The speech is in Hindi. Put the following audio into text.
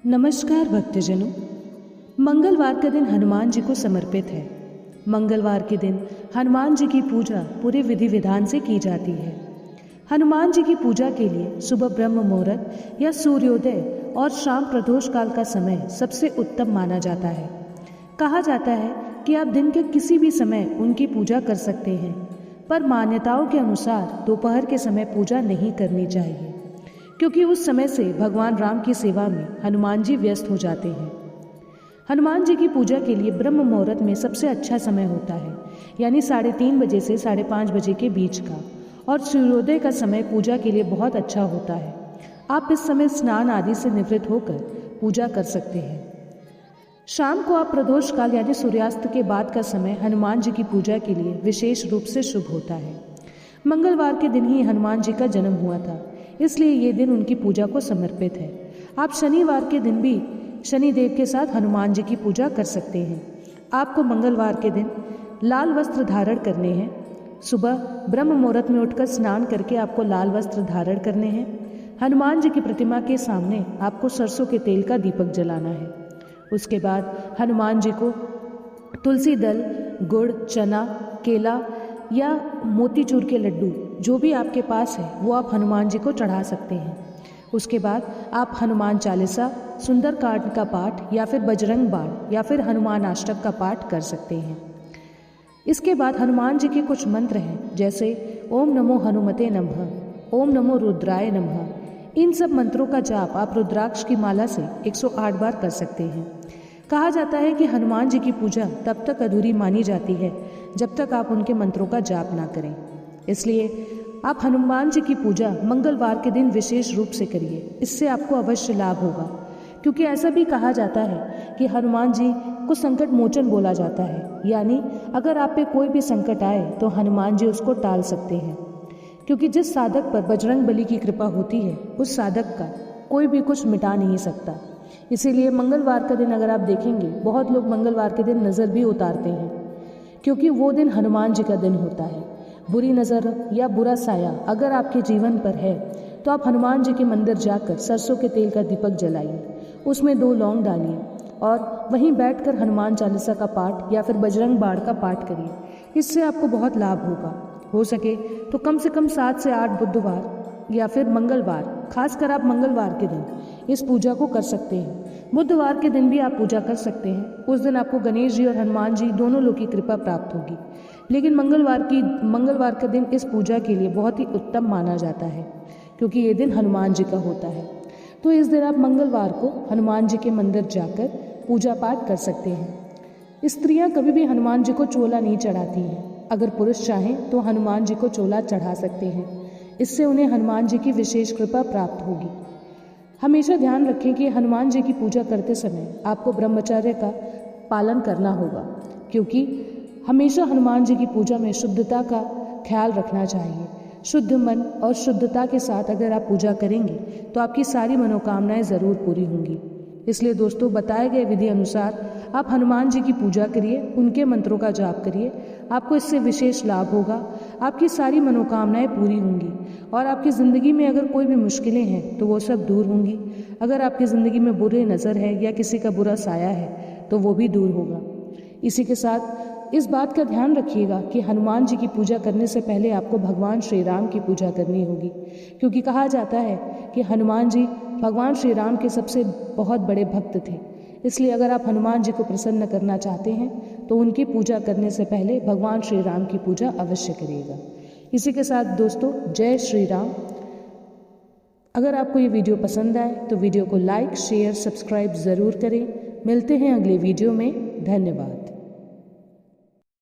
नमस्कार भक्तजनों। मंगलवार का दिन हनुमान जी को समर्पित है। मंगलवार के दिन हनुमान जी की पूजा पूरे विधि विधान से की जाती है। हनुमान जी की पूजा के लिए सुबह ब्रह्म मुहूर्त या सूर्योदय और शाम प्रदोष काल का समय सबसे उत्तम माना जाता है। कहा जाता है कि आप दिन के किसी भी समय उनकी पूजा कर सकते हैं, पर मान्यताओं के अनुसार दोपहर के समय पूजा नहीं करनी चाहिए, क्योंकि उस समय से भगवान राम की सेवा में हनुमान जी व्यस्त हो जाते हैं। हनुमान जी की पूजा के लिए ब्रह्म मुहूर्त में सबसे अच्छा समय होता है, यानी 3:30 बजे से 5:30 बजे के बीच का, और सूर्योदय का समय पूजा के लिए बहुत अच्छा होता है। आप इस समय स्नान आदि से निवृत्त होकर पूजा कर सकते हैं। शाम को आप प्रदोष काल यानी सूर्यास्त के बाद का समय हनुमान जी की पूजा के लिए विशेष रूप से शुभ होता है। मंगलवार के दिन ही हनुमान जी का जन्म हुआ था, इसलिए ये दिन उनकी पूजा को समर्पित है। आप शनिवार के दिन भी शनिदेव के साथ हनुमान जी की पूजा कर सकते हैं। आपको मंगलवार के दिन लाल वस्त्र धारण करने हैं। सुबह ब्रह्म मुहूर्त में उठकर स्नान करके आपको लाल वस्त्र धारण करने हैं। हनुमान जी की प्रतिमा के सामने आपको सरसों के तेल का दीपक जलाना है। उसके बाद हनुमान जी को तुलसी दल, गुड़, चना, केला या मोतीचूर के लड्डू जो भी आपके पास है वो आप हनुमान जी को चढ़ा सकते हैं। उसके बाद आप हनुमान चालीसा, सुंदरकांड का पाठ या फिर बजरंग बाण या फिर हनुमान अष्टक का पाठ कर सकते हैं। इसके बाद हनुमान जी के कुछ मंत्र हैं, जैसे ओम नमो हनुमते नमः, ओम नमो रुद्राय नमः। इन सब मंत्रों का जाप आप रुद्राक्ष की माला से 108 बार कर सकते हैं। कहा जाता है कि हनुमान जी की पूजा तब तक अधूरी मानी जाती है जब तक आप उनके मंत्रों का जाप ना करें। इसलिए आप हनुमान जी की पूजा मंगलवार के दिन विशेष रूप से करिए। इससे आपको अवश्य लाभ होगा, क्योंकि ऐसा भी कहा जाता है कि हनुमान जी को संकट मोचन बोला जाता है, यानी अगर आप पे कोई भी संकट आए तो हनुमान जी उसको टाल सकते हैं। क्योंकि जिस साधक पर बजरंग बली की कृपा होती है उस साधक का कोई भी कुछ मिटा नहीं सकता। इसीलिए मंगलवार का दिन अगर आप देखेंगे, बहुत लोग मंगलवार के दिन नज़र भी उतारते हैं, क्योंकि वो दिन हनुमान जी का दिन होता है। बुरी नज़र या बुरा साया अगर आपके जीवन पर है तो आप हनुमान जी के मंदिर जाकर सरसों के तेल का दीपक जलाइए, उसमें 2 लौंग डालिए और वहीं बैठकर हनुमान चालीसा का पाठ या फिर बजरंग बाण का पाठ करिए। इससे आपको बहुत लाभ होगा। हो सके तो कम से कम 7 से 8 बुधवार या फिर मंगलवार, खासकर आप मंगलवार के दिन इस पूजा को कर सकते हैं। बुधवार के दिन भी आप पूजा कर सकते हैं। उस दिन आपको गणेश जी और हनुमान जी दोनों लोग की कृपा प्राप्त होगी। लेकिन मंगलवार का दिन इस पूजा के लिए बहुत ही उत्तम माना जाता है, क्योंकि ये दिन हनुमान जी का होता है। तो इस दिन आप मंगलवार को हनुमान जी के मंदिर जाकर पूजा पाठ कर सकते हैं। स्त्रियां कभी भी हनुमान जी को चोला नहीं चढ़ाती हैं। अगर पुरुष चाहें तो हनुमान जी को चोला चढ़ा सकते हैं। इससे उन्हें हनुमान जी की विशेष कृपा प्राप्त होगी। हमेशा ध्यान रखें कि हनुमान जी की पूजा करते समय आपको ब्रह्मचर्य का पालन करना होगा, क्योंकि हमेशा हनुमान जी की पूजा में शुद्धता का ख्याल रखना चाहिए। शुद्ध मन और शुद्धता के साथ अगर आप पूजा करेंगे तो आपकी सारी मनोकामनाएं ज़रूर पूरी होंगी। इसलिए दोस्तों, बताए गए विधि अनुसार आप हनुमान जी की पूजा करिए, उनके मंत्रों का जाप करिए। आपको इससे विशेष लाभ होगा, आपकी सारी मनोकामनाएं पूरी होंगी और आपकी ज़िंदगी में अगर कोई भी मुश्किलें हैं तो वो सब दूर होंगी। अगर आपकी ज़िंदगी में बुरी नज़र है या किसी का बुरा साया है तो वो भी दूर होगा। इसी के साथ इस बात का ध्यान रखिएगा कि हनुमान जी की पूजा करने से पहले आपको भगवान श्री राम की पूजा करनी होगी, क्योंकि कहा जाता है कि हनुमान जी भगवान श्री राम के सबसे बहुत बड़े भक्त थे। इसलिए अगर आप हनुमान जी को प्रसन्न करना चाहते हैं तो उनकी पूजा करने से पहले भगवान श्री राम की पूजा अवश्य करिएगा। इसी के साथ दोस्तों, जय श्री राम। अगर आपको ये वीडियो पसंद आए तो वीडियो को लाइक, शेयर, सब्सक्राइब ज़रूर करें। मिलते हैं अगले वीडियो में। धन्यवाद।